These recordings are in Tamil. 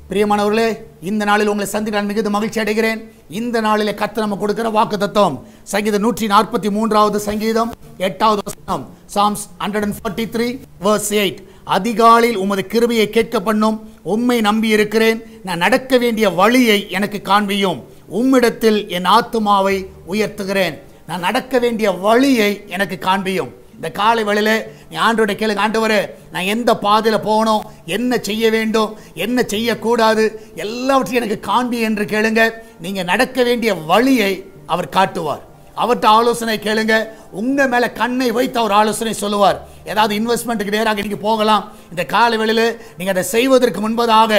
பிரியமானவர்களே, இந்த நாளில் உங்களை சந்திக்க நான் மிகுந்த மகிழ்ச்சி அடைகிறேன். இந்த நாளிலே கர்த்தர் நமக்கு கொடுக்கிற வாக்குத்தத்தம் சங்கீதம் 143வது சங்கீதம் 8வது வசனம், Psalms 143 verse 8. அதிகாலையில் உமது கிருபையை கேட்க பண்ணும், உம்மை நம்பி இருக்கிறேன். நான் நடக்க வேண்டிய வழியை எனக்கு காண்பியும், உம்மிடத்தில் என் ஆத்துமாவை உயர்த்துகிறேன். நான் நடக்க வேண்டிய வழியை எனக்கு காண்பியும். இந்த காலை வேளையில நீ ஆண்டவரை கேளுங்க, ஆண்டவரே நான் எந்த பாதையில் போகணும், என்ன செய்ய வேண்டும், என்ன செய்யக்கூடாது, எல்லாவற்றையும் எனக்கு காண்பி என்று கேளுங்க. நீங்க நடக்க வேண்டிய வழியை அவர் காட்டுவார். அவர்கிட்ட ஆலோசனை கேளுங்க. உங்க மேல கண்ணை வைத்து அவர் ஆலோசனை சொல்லுவார். ஏதாவது இன்வெஸ்ட்மெண்ட்டுக்கு நேராக நீங்க போகலாம். இந்த காலை வேளையில நீங்க அதை செய்வதற்கு முன்பதாக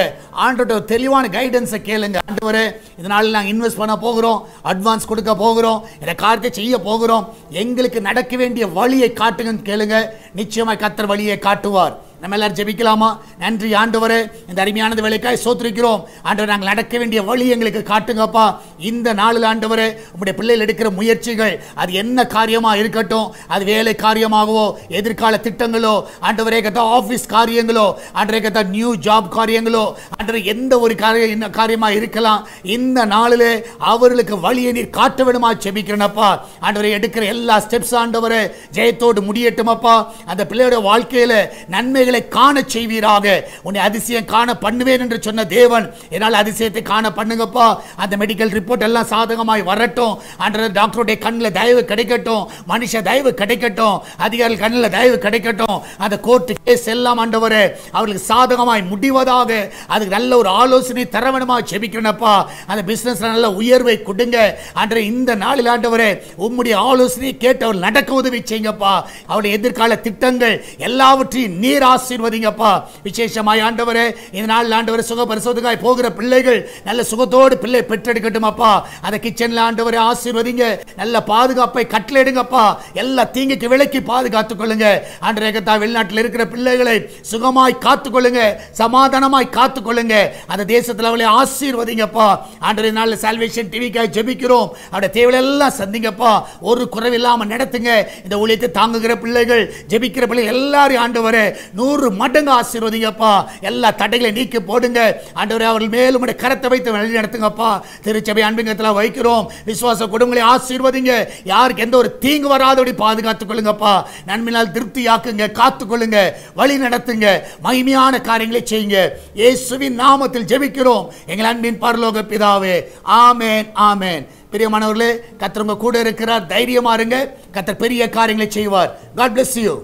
ஆண்டவர்கிட்ட தெளிவான கைடன்ஸை கேளுங்க. ஆண்டவரே இதனால நாங்கள் இன்வெஸ்ட் பண்ண போகிறோம், அட்வான்ஸ் கொடுக்க போகிறோம், இந்த காரியத்தை செய்ய போகிறோம், எங்களுக்கு நடக்க வேண்டிய வழியை காட்டுங்கன்னு கேளுங்க. நிச்சயமாய் கர்த்தர் வழியை காட்டுவார். நம்ம எல்லாரும் ஜெபிக்கலாமா? நன்றி ஆண்டவரே, இந்த அருமையானது வேலைக்காய் சோத்திரிக்கிறோம். ஆண்டவர் நாங்கள் நடக்க வேண்டிய வழி எங்களுக்கு காட்டுங்கப்பா. இந்த நாளில் ஆண்டவரே உங்களுடைய பிள்ளைகள் எடுக்கிற முயற்சிகள் அது என்ன காரியமா இருக்கட்டும், அது வேலை காரியமாகவோ, எதிர்கால திட்டங்களோ, ஆண்டவரே கத்தா ஆபீஸ் காரியங்களோ, ஆண்டவரே கத்தா நியூ ஜாப் காரியங்களோ, ஆண்டவரே எந்த ஒரு காரியமா இருக்கலாம், இந்த நாளிலே அவர்களுக்கு வழியை நீர் காட்ட வேணுமா ஜெபிக்கிறேனப்பா. ஆண்டவரே எடுக்கிற எல்லா ஸ்டெப்ஸ் ஆண்டவரே ஜெயத்தோடு முடியட்டுமப்பா. அந்த பிள்ளையோட வாழ்க்கையில நன்மை காண செய்வீராக. உன்னை அதிசயம் காண பண்ணுவேன் என்று சொன்ன தேவன் என்னால் அதிசயத்தை காண பண்ணுங்கப்பா. அந்த மெடிக்கல் ரிப்போர்ட் எல்லாம் சாதகமாய் வரட்டும். ஆண்டவரே டாக்டருடைய கண்ணில் தயவு கிடைக்கட்டும், மனுஷ தயவு கிடைக்கட்டும், அதிகாரிகள் கண்ணில் தயவு கிடைக்கட்டும். அந்த கோர்ட்டு கேஸ் எல்லாம் ஆண்டவரே அவர்களுக்கு சாதகமாய் முடிவதாக அதுக்கு நல்ல ஒரு ஆலோசனை தர வேணுமா ஜெபிக்கிறேனப்பா. அந்த பிசினஸ்ல நல்ல உயர்வை கொடுங்க ஆண்டவரே. இந்த நாளில் ஆண்டவரே உம்முடைய ஆலோசனையை கேட்டு அவர் நடக்க உதவி செய்யுங்கப்பா. அவருடைய எதிர்கால திட்டங்கள் எல்லாவற்றையும் நீர் ஆசீர்வதிங்கப்பா. விசேஷமாய் ஆண்டவரே இந்த நாள் ஆண்டவரே சுக பரிசோதனைக்காய் போகிற பிள்ளைகள் நல்ல சுகத்தோடு பிள்ளை பெற்றெடுக்கட்டும் அப்பா. அந்த கிச்சன்ல ஆண்டவரே ஆசீர்வதிங்க, நல்ல பாதுகாப்பை கட்டளையிடுங்கப்பா. எல்லா தீங்குக்கு விலக்கி பாதுகாத்துக் கொள்ளுங்க ஆண்டவரே. கர்த்தா வெளிநாட்டில் இருக்கிற பிள்ளைகளை சுகமாய் காத்துக்கொள்ளுங்க, சமாதானமாய் காத்துக்கொள்ளுங்க. அந்த தேசத்தில் அவளை ஆசீர்வதிங்கப்பா. ஆண்டவரே நாள் சால்வேஷன் டிவிக்காய் ஜெபிக்கிறோம். அவருடைய தேவைகள் எல்லாம் சந்திங்கப்பா. ஒரு குறைவில்லாமல் நடத்துங்க. இந்த ஊழியத்தை தாங்குகிற பிள்ளைகள், ஜெபிக்கிற பிள்ளைகள் எல்லாரும் ஆண்டவரே 100 மடங்கு ஆசீர்வதிங்கப்பா. எல்லா தடைகளை நீக்கி போடுங்க ஆண்டவரே. அவர்கள் மேலும் கரத்தை வைத்து வழி நடத்துங்கப்பா. திருச்சபை அன்பிங்கத்தில் வைக்கிறோம். விசுவாச குடும்பங்களை ஆசீர்வதிங்க. யாருக்கு எந்த ஒரு தீங்கு வராதபடி பாதுகாத்துக் கொள்ளுங்கப்பா. நன்மையால் திருப்தியாக்குங்க, காத்துக்கொள்ளுங்க, வழி நடத்துங்க, மகிமையான காரியங்களை செய்யுங்க. இயேசுவின் நாமத்தில் ஜெபிக்கிறோம் எங்கள் அன்பின் பரலோக பிதாவே. ஆமென், ஆமென். பிரியமானவர்களே, கர்த்தர் உங்க கூட இருக்கிறார். தைரியமா இருங்க. கர்த்தர் பெரிய காரியங்களை செய்வார். God bless you.